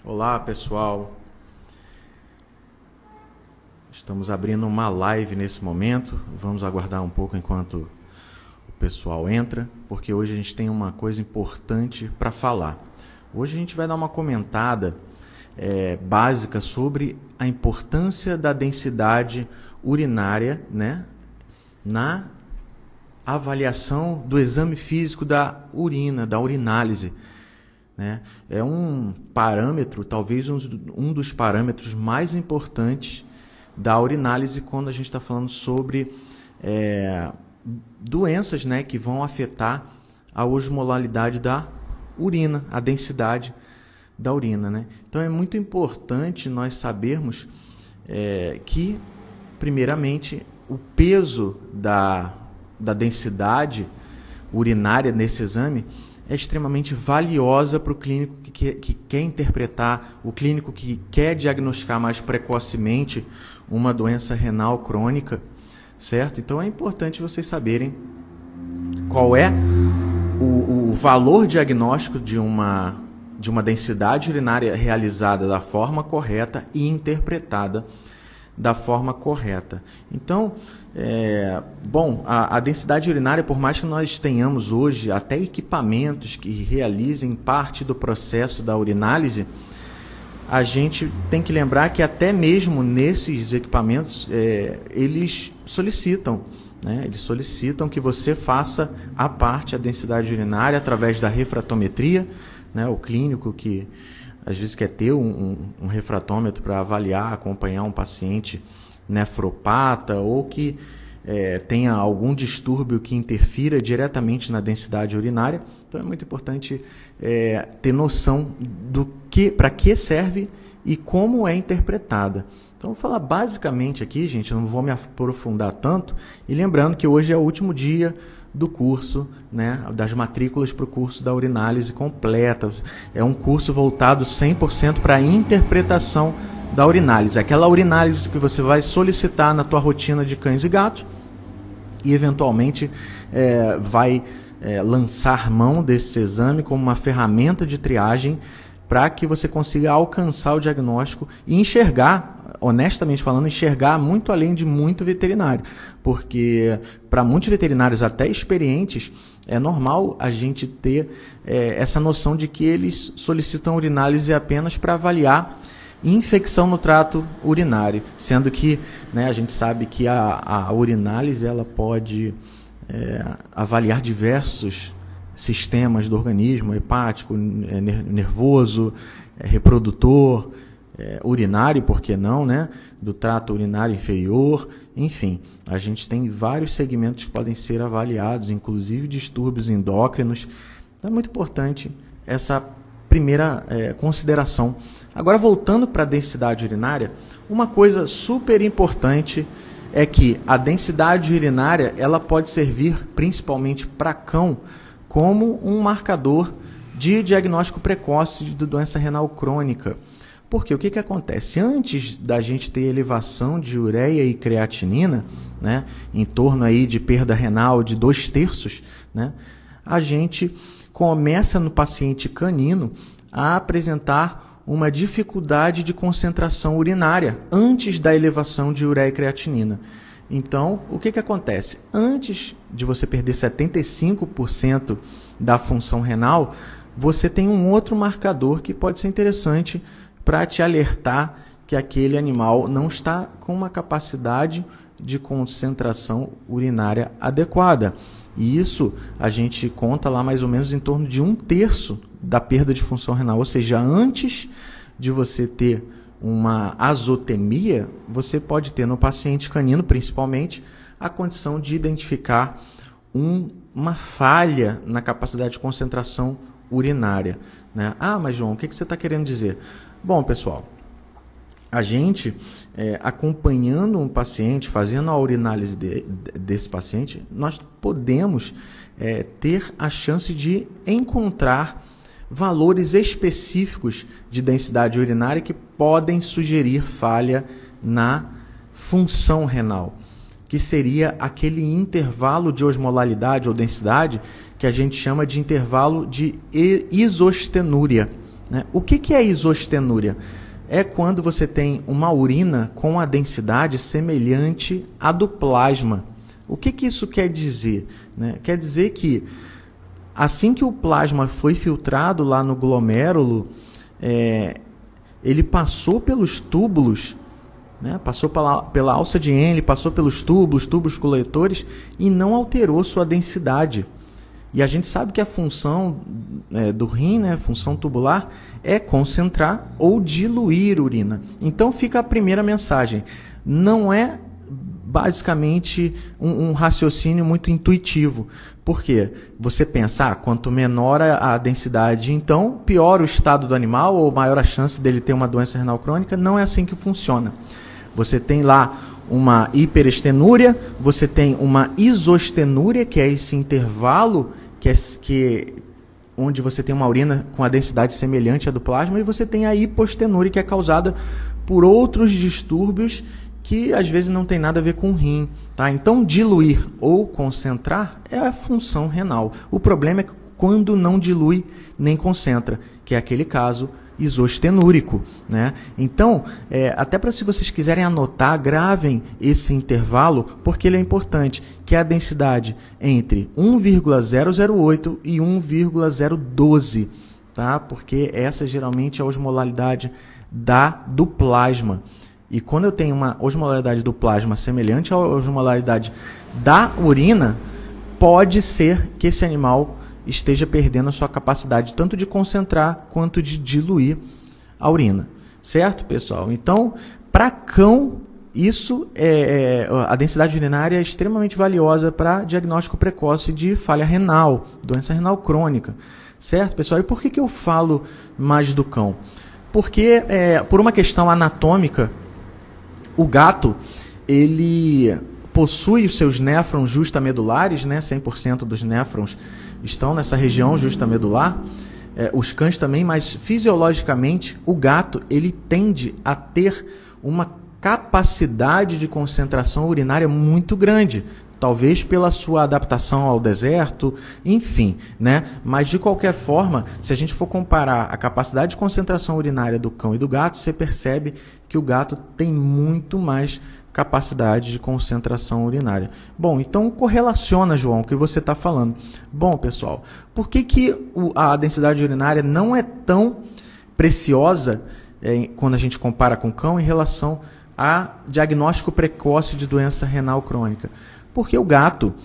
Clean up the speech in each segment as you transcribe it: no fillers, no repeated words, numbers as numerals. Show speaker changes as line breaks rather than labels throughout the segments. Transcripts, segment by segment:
Olá, pessoal. Estamos abrindo uma live nesse momento. Vamos aguardar um pouco enquanto o pessoal entra, porque hoje a gente tem uma coisa importante para falar. Hoje a gente vai dar uma comentada básica sobre a importância da densidade urinária, né, na avaliação do exame físico da urina, da urinálise. Né? É um parâmetro, talvez um dos parâmetros mais importantes da urinálise quando a gente está falando sobre doenças, né, que vão afetar a osmolaridade da urina, a densidade da urina. Né? Então é muito importante nós sabermos que, primeiramente, o peso da densidade urinária nesse exame é extremamente valiosa para o clínico que quer interpretar, o clínico que quer diagnosticar mais precocemente uma doença renal crônica, certo? Então é importante vocês saberem qual é o valor diagnóstico de uma densidade urinária realizada da forma correta e interpretada da forma correta. Então, a densidade urinária, por mais que nós tenhamos hoje até equipamentos que realizem parte do processo da urinálise, a gente tem que lembrar que até mesmo nesses equipamentos eles solicitam, né? Eles solicitam que você faça a densidade urinária através da refratometria, né? O clínico que às vezes quer ter um refratômetro para avaliar, acompanhar um paciente nefropata ou que tenha algum distúrbio que interfira diretamente na densidade urinária. Então é muito importante ter noção do para que serve e como é interpretada. Então vou falar basicamente aqui, gente, eu não vou me aprofundar tanto, e lembrando que hoje é o último dia do curso, né, das matrículas para o curso da urinálise completa. É um curso voltado 100% para a interpretação da urinálise. Aquela urinálise que você vai solicitar na tua rotina de cães e gatos e eventualmente vai lançar mão desse exame como uma ferramenta de triagem para que você consiga alcançar o diagnóstico e enxergar, honestamente falando, enxergar muito além de muito veterinário, porque para muitos veterinários até experientes é normal a gente ter essa noção de que eles solicitam urinálise apenas para avaliar infecção no trato urinário, sendo que, né, a gente sabe que a urinálise ela pode avaliar diversos sistemas do organismo, hepático, nervoso, reprodutor, urinário, por que não, né? Do trato urinário inferior, enfim, a gente tem vários segmentos que podem ser avaliados, inclusive distúrbios endócrinos. Então é muito importante essa primeira consideração. Agora, voltando para a densidade urinária, uma coisa super importante é que a densidade urinária ela pode servir principalmente para cão como um marcador de diagnóstico precoce de doença renal crônica. Porque o que acontece? Antes da gente ter elevação de ureia e creatinina, né, em torno aí de perda renal de 2/3, né, a gente começa no paciente canino a apresentar uma dificuldade de concentração urinária antes da elevação de ureia e creatinina. Então, o que acontece? Antes de você perder 75% da função renal, você tem um outro marcador que pode ser interessante para te alertar que aquele animal não está com uma capacidade de concentração urinária adequada. E isso a gente conta lá mais ou menos em torno de 1/3 da perda de função renal. Ou seja, antes de você ter uma azotemia, você pode ter no paciente canino, principalmente, a condição de identificar uma falha na capacidade de concentração urinária. Né? Ah, mas João, o que você está querendo dizer? Bom, pessoal, a gente, acompanhando um paciente, fazendo a urinálise desse paciente, nós podemos ter a chance de encontrar valores específicos de densidade urinária que podem sugerir falha na função renal, que seria aquele intervalo de osmolaridade ou densidade que a gente chama de intervalo de isostenúria. né? O que é isostenúria? É quando você tem uma urina com a densidade semelhante à do plasma. O que isso quer dizer, né? Quer dizer que assim que o plasma foi filtrado lá no glomérulo, ele passou pelos túbulos, né? Passou pela alça de Henle, passou pelos tubos coletores e não alterou sua densidade. E a gente sabe que a função do rim, né, função tubular, é concentrar ou diluir urina. Então fica a primeira mensagem. Não é basicamente um raciocínio muito intuitivo. Por quê? Você pensa, quanto menor a densidade, então pior o estado do animal ou maior a chance dele ter uma doença renal crônica. Não é assim que funciona. Você tem lá uma hiperestenúria, você tem uma isostenúria, que é esse intervalo onde você tem uma urina com a densidade semelhante à do plasma, e você tem a hipostenúria, que é causada por outros distúrbios que às vezes não tem nada a ver com o rim, tá? Então, diluir ou concentrar é a função renal. O problema é quando não dilui nem concentra, que é aquele caso isostenúrico, né? Então, até para se vocês quiserem anotar, gravem esse intervalo, porque ele é importante, que é a densidade entre 1,008 e 1,012, tá? Porque essa geralmente é a osmolaridade do plasma. E quando eu tenho uma osmolaridade do plasma semelhante à osmolaridade da urina, pode ser que esse animal esteja perdendo a sua capacidade tanto de concentrar quanto de diluir a urina. Certo, pessoal? Então, para cão, isso a densidade urinária é extremamente valiosa para diagnóstico precoce de falha renal, doença renal crônica. Certo, pessoal? E por que eu falo mais do cão? Porque, por uma questão anatômica, o gato, ele possui os seus néfrons justamedulares, né? 100% dos néfrons estão nessa região justamedular, os cães também, mas fisiologicamente o gato ele tende a ter uma capacidade de concentração urinária muito grande, talvez pela sua adaptação ao deserto, enfim, né? Mas de qualquer forma, se a gente for comparar a capacidade de concentração urinária do cão e do gato, você percebe que o gato tem muito mais capacidade de concentração urinária. Bom, então correlaciona, João, o que você está falando. Bom, pessoal, por que a densidade urinária não é tão preciosa quando a gente compara com o cão em relação a diagnóstico precoce de doença renal crônica? Porque o gato,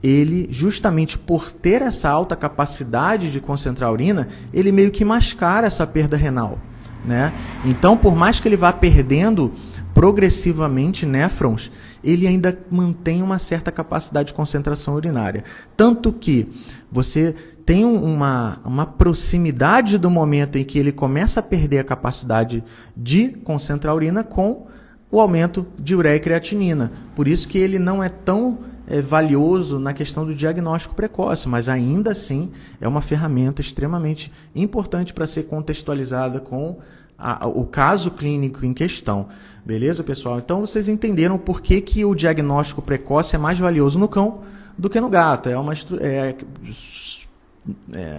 ele justamente por ter essa alta capacidade de concentrar urina, ele meio que mascara essa perda renal, né? Então, por mais que ele vá perdendo progressivamente néfrons, ele ainda mantém uma certa capacidade de concentração urinária. Tanto que você tem uma proximidade do momento em que ele começa a perder a capacidade de concentrar urina com o aumento de ureia e creatinina. Por isso que ele não é tão valioso na questão do diagnóstico precoce, mas ainda assim é uma ferramenta extremamente importante para ser contextualizada com o caso clínico em questão. Beleza, pessoal? Então vocês entenderam por que o diagnóstico precoce é mais valioso no cão do que no gato.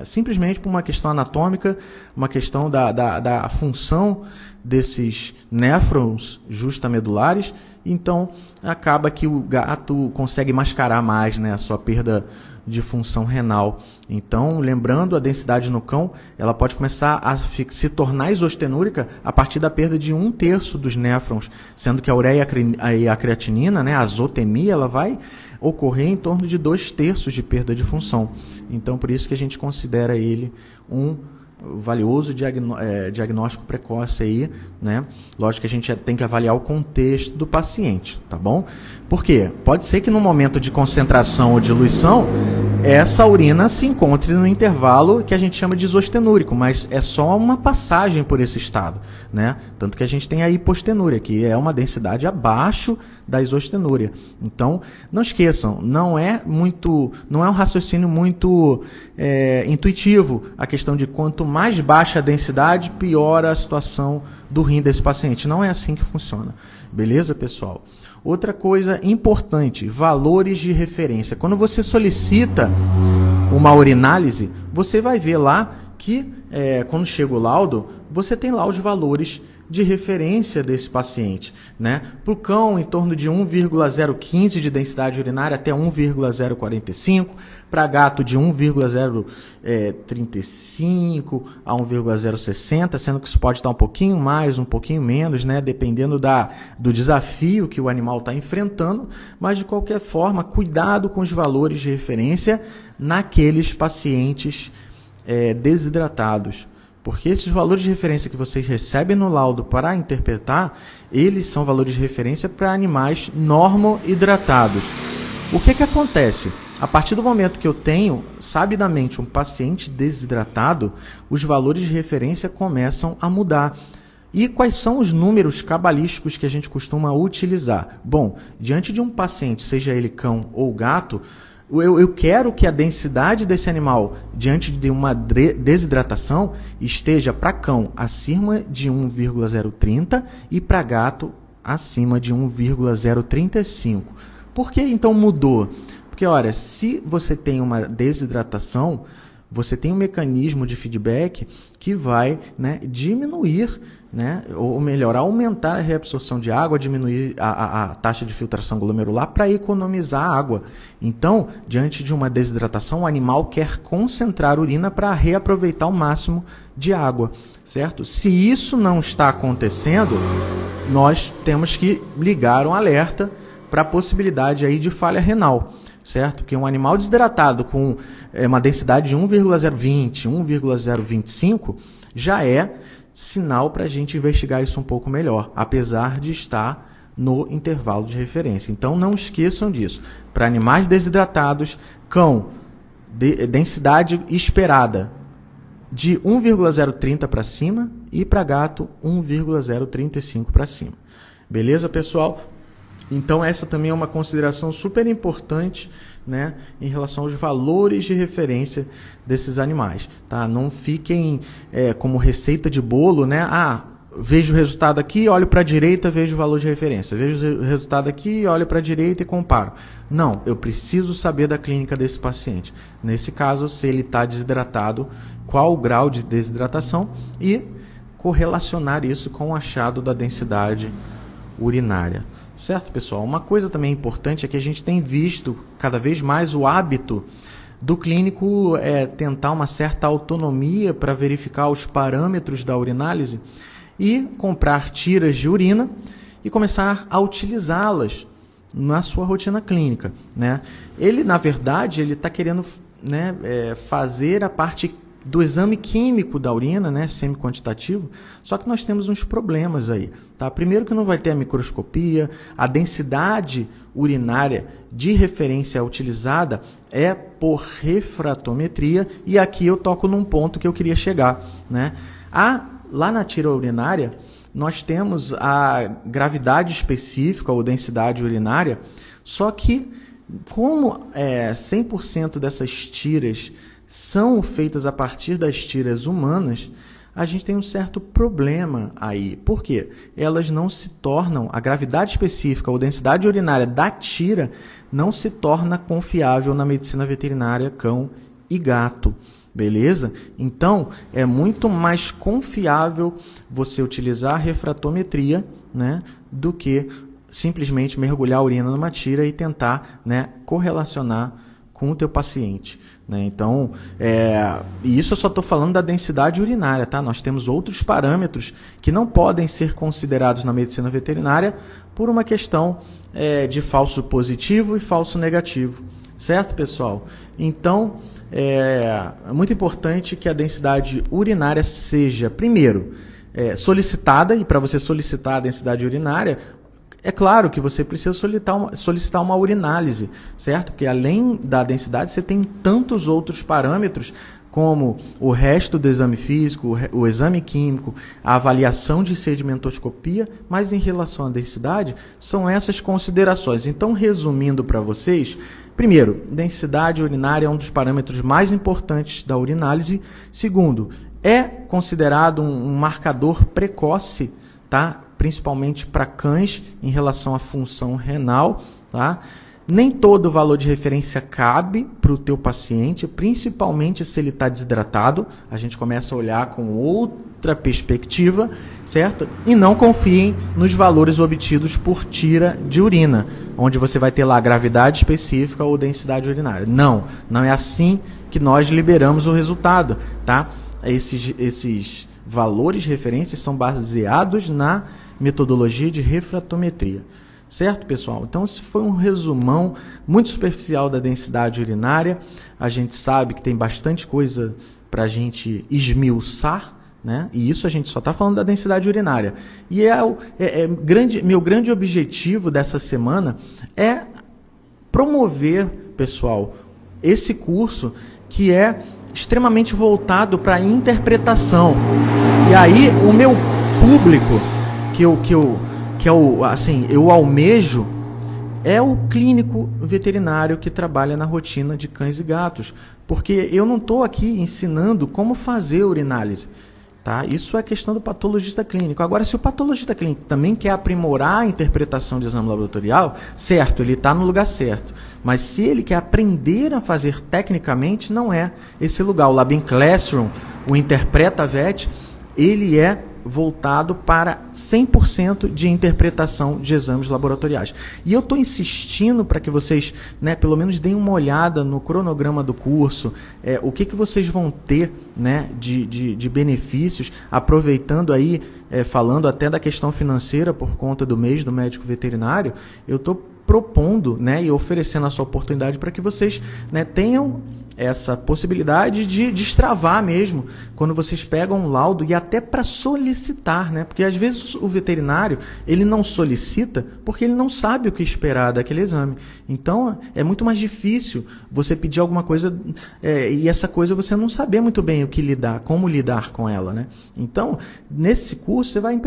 Simplesmente por uma questão anatômica, uma questão da função desses néfrons justamedulares. Então acaba que o gato consegue mascarar mais, né, a sua perda de função renal. Então, lembrando, a densidade no cão ela pode começar a se tornar isostenúrica a partir da perda de 1/3 dos néfrons, sendo que a ureia e a creatinina, né, a azotemia, ela vai ocorrer em torno de 2/3 de perda de função. Então, por isso que a gente considera ele um valioso diagnóstico precoce aí, né? Lógico que a gente tem que avaliar o contexto do paciente, tá bom? Por quê? Pode ser que no momento de concentração ou diluição, essa urina se encontre no intervalo que a gente chama de isostenúrico, mas é só uma passagem por esse estado, né? Tanto que a gente tem a hipostenúria, que é uma densidade abaixo da isostenúria. Então, não esqueçam, não é um raciocínio muito intuitivo a questão de quanto mais baixa a densidade, pior a situação do rim desse paciente. Não é assim que funciona. Beleza, pessoal? Outra coisa importante, valores de referência. Quando você solicita uma urinálise, você vai ver lá que quando chega o laudo, você tem lá os valores de referência desse paciente, né? Para o cão, em torno de 1,015 de densidade urinária até 1,045, para gato de 1,035 a 1,060, sendo que isso pode estar um pouquinho mais, um pouquinho menos, né? Dependendo do desafio que o animal está enfrentando, mas de qualquer forma, cuidado com os valores de referência naqueles pacientes desidratados. Porque esses valores de referência que vocês recebem no laudo para interpretar, eles são valores de referência para animais normo-hidratados. O que acontece? A partir do momento que eu tenho, sabidamente, um paciente desidratado, os valores de referência começam a mudar. E quais são os números cabalísticos que a gente costuma utilizar? Bom, diante de um paciente, seja ele cão ou gato, eu quero que a densidade desse animal, diante de uma desidratação, esteja para cão acima de 1,030 e para gato acima de 1,035. Por que então mudou? Porque, olha, se você tem uma desidratação, você tem um mecanismo de feedback que vai, né, diminuir, né, ou melhor, aumentar a reabsorção de água, diminuir a taxa de filtração glomerular para economizar água. Então, diante de uma desidratação, o animal quer concentrar urina para reaproveitar o máximo de água, certo? Se isso não está acontecendo, nós temos que ligar um alerta para a possibilidade aí de falha renal, certo? Porque um animal desidratado com uma densidade de 1,020, 1,025 já é sinal para a gente investigar isso um pouco melhor, apesar de estar no intervalo de referência. Então não esqueçam disso. Para animais desidratados, cão, densidade esperada de 1,030 para cima e para gato 1,035 para cima. Beleza, pessoal? Então essa também é uma consideração super importante, né, em relação aos valores de referência desses animais, tá? Não fiquem como receita de bolo, né? Vejo o resultado aqui, olho para a direita, vejo o valor de referência. Vejo o resultado aqui, olho para a direita e comparo. Não, eu preciso saber da clínica desse paciente. Nesse caso, se ele está desidratado, qual o grau de desidratação e correlacionar isso com o achado da densidade urinária. Certo, pessoal? Uma coisa também importante é que a gente tem visto cada vez mais o hábito do clínico tentar uma certa autonomia para verificar os parâmetros da urinálise e comprar tiras de urina e começar a utilizá-las na sua rotina clínica, né? Ele, na verdade, ele está querendo, né, fazer a parte do exame químico da urina, né, semi-quantitativo, só que nós temos uns problemas aí, tá? Primeiro que não vai ter a microscopia, a densidade urinária de referência utilizada é por refratometria, e aqui eu toco num ponto que eu queria chegar, né? Lá na tira urinária, nós temos a gravidade específica ou densidade urinária, só que como 100% dessas tiras são feitas a partir das tiras humanas, a gente tem um certo problema aí. Por quê? Elas não se tornam, a gravidade específica ou densidade urinária da tira não se torna confiável na medicina veterinária cão e gato. Beleza? Então, é muito mais confiável você utilizar a refratometria, né, do que simplesmente mergulhar a urina numa tira e tentar, né, correlacionar com o teu paciente, né? Então, e isso eu só estou falando da densidade urinária, tá? Nós temos outros parâmetros que não podem ser considerados na medicina veterinária por uma questão de falso positivo e falso negativo, certo, pessoal? Então, é muito importante que a densidade urinária seja, primeiro, solicitada, e para você solicitar a densidade urinária, é claro que você precisa solicitar uma urinálise, certo? Porque além da densidade, você tem tantos outros parâmetros, como o resto do exame físico, o exame químico, a avaliação de sedimentoscopia, mas em relação à densidade, são essas considerações. Então, resumindo para vocês, primeiro, densidade urinária é um dos parâmetros mais importantes da urinálise. Segundo, é considerado um marcador precoce, tá? Principalmente para cães em relação à função renal, tá? Nem todo valor de referência cabe para o teu paciente, principalmente se ele está desidratado. A gente começa a olhar com outra perspectiva, certo? E não confiem nos valores obtidos por tira de urina, onde você vai ter lá gravidade específica ou densidade urinária. Não é assim que nós liberamos o resultado, tá? Esses valores de referência são baseados na metodologia de refratometria. Certo, pessoal? Então, esse foi um resumão muito superficial da densidade urinária. A gente sabe que tem bastante coisa para a gente esmiuçar, né? E isso a gente só está falando da densidade urinária. E meu grande objetivo dessa semana é promover, pessoal, esse curso que é extremamente voltado para a interpretação. E aí, o meu público eu almejo é o clínico veterinário que trabalha na rotina de cães e gatos, porque eu não estou aqui ensinando como fazer urinálise, tá? Isso é questão do patologista clínico. Agora, se o patologista clínico também quer aprimorar a interpretação de exame laboratorial, certo, ele está no lugar certo, mas se ele quer aprender a fazer tecnicamente, não é esse lugar. O Labin Classroom, o Interpreta Vet, ele é voltado para 100% de interpretação de exames laboratoriais. E eu estou insistindo para que vocês, né, pelo menos deem uma olhada no cronograma do curso, o que vocês vão ter, né, de benefícios, aproveitando aí, falando até da questão financeira por conta do mês do médico veterinário, eu estou propondo, né, e oferecendo essa oportunidade para que vocês, né, tenham essa possibilidade de destravar mesmo, quando vocês pegam um laudo e até para solicitar, né? Porque às vezes o veterinário, ele não solicita porque ele não sabe o que esperar daquele exame. Então, é muito mais difícil você pedir alguma coisa e essa coisa você não saber muito bem o que lidar, como lidar com ela, né? Então, nesse curso você vai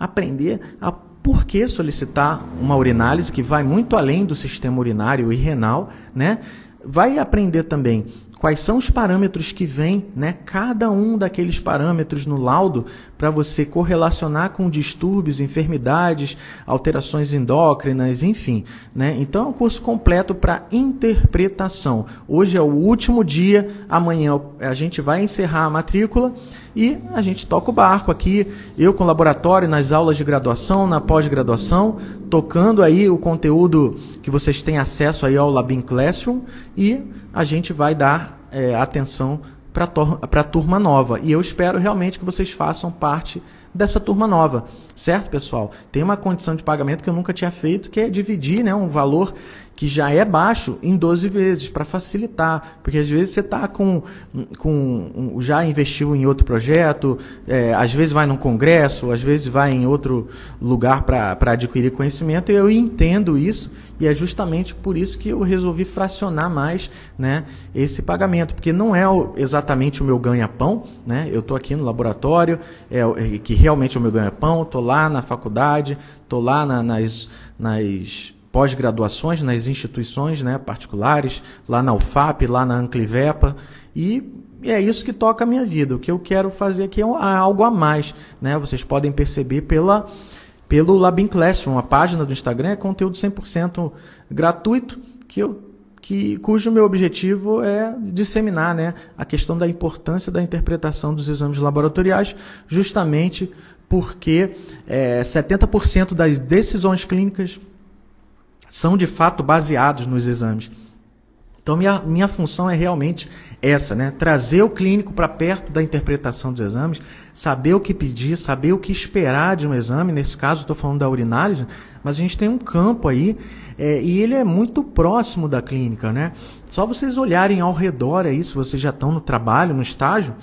aprender a por que solicitar uma urinálise que vai muito além do sistema urinário e renal, né? Vai aprender também quais são os parâmetros que vêm, né? Cada um daqueles parâmetros no laudo para você correlacionar com distúrbios, enfermidades, alterações endócrinas, enfim, né? Então é um curso completo para interpretação. Hoje é o último dia, amanhã a gente vai encerrar a matrícula e a gente toca o barco aqui, eu com o laboratório, nas aulas de graduação, na pós-graduação, tocando aí o conteúdo que vocês têm acesso aí ao Labin Classroom e a gente vai dar atenção para a turma nova. E eu espero realmente que vocês façam parte dessa turma nova, certo, pessoal? Tem uma condição de pagamento que eu nunca tinha feito, que é dividir, né, um valor que já é baixo em 12 vezes, para facilitar, porque às vezes você está já investiu em outro projeto, às vezes vai num congresso, às vezes vai em outro lugar para adquirir conhecimento, e eu entendo isso, e é justamente por isso que eu resolvi fracionar mais, né, esse pagamento, porque não é exatamente o meu ganha-pão, né? Eu estou aqui no laboratório, que realmente é o meu ganha-pão, estou lá na faculdade, estou lá nas pós-graduações, nas instituições, né, particulares, lá na UFAP, lá na Anclivepa, e é isso que toca a minha vida. O que eu quero fazer aqui é algo a mais, né? Vocês podem perceber pelo Labin Classroom, a página do Instagram é conteúdo 100% gratuito, cujo meu objetivo é disseminar, né, a questão da importância da interpretação dos exames laboratoriais, justamente porque 70% das decisões clínicas são de fato baseados nos exames. Então, minha função é realmente essa, né? Trazer o clínico para perto da interpretação dos exames, saber o que pedir, saber o que esperar de um exame. Nesse caso, estou falando da urinálise, mas a gente tem um campo aí e ele é muito próximo da clínica, né? Só vocês olharem ao redor aí, se vocês já estão no trabalho, no estágio,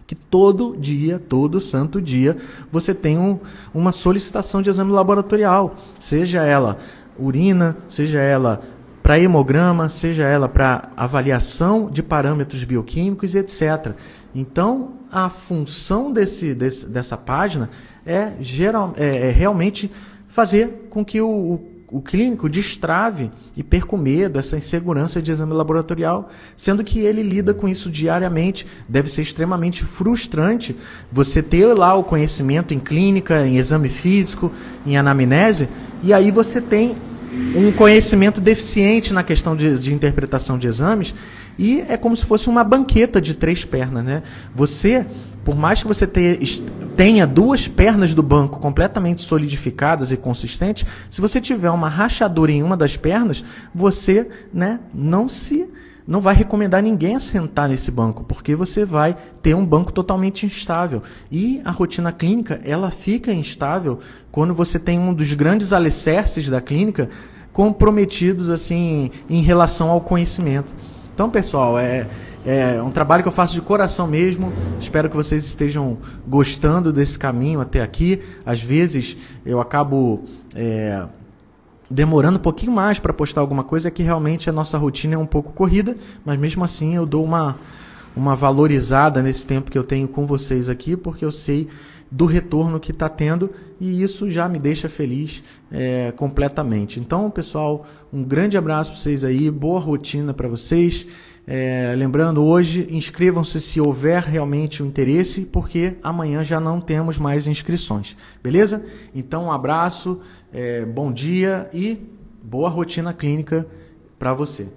que todo dia, todo santo dia, você tem uma solicitação de exame laboratorial, seja ela urina, seja ela para hemograma, seja ela para avaliação de parâmetros bioquímicos, etc. Então, a função dessa página é realmente fazer com que o clínico destrave e perca o medo, essa insegurança de exame laboratorial, sendo que ele lida com isso diariamente. Deve ser extremamente frustrante você ter lá o conhecimento em clínica, em exame físico, em anamnese, e aí você tem um conhecimento deficiente na questão de interpretação de exames, e é como se fosse uma banqueta de 3 pernas, né? Você, por mais que você tenha 2 pernas do banco completamente solidificadas e consistentes, se você tiver uma rachadura em uma das pernas, você, né, não vai recomendar ninguém a sentar nesse banco, porque você vai ter um banco totalmente instável. E a rotina clínica, ela fica instável quando você tem um dos grandes alicerces da clínica comprometidos assim em relação ao conhecimento. Então, pessoal, é um trabalho que eu faço de coração mesmo. Espero que vocês estejam gostando desse caminho até aqui. Às vezes eu acabo demorando um pouquinho mais para postar alguma coisa, é que realmente a nossa rotina é um pouco corrida, mas mesmo assim eu dou uma valorizada nesse tempo que eu tenho com vocês aqui, porque eu sei do retorno que está tendo, e isso já me deixa feliz completamente. Então, pessoal, um grande abraço para vocês aí, boa rotina para vocês. Lembrando, hoje, inscrevam-se se houver realmente o interesse, porque amanhã já não temos mais inscrições, beleza? Então, um abraço, bom dia e boa rotina clínica para você.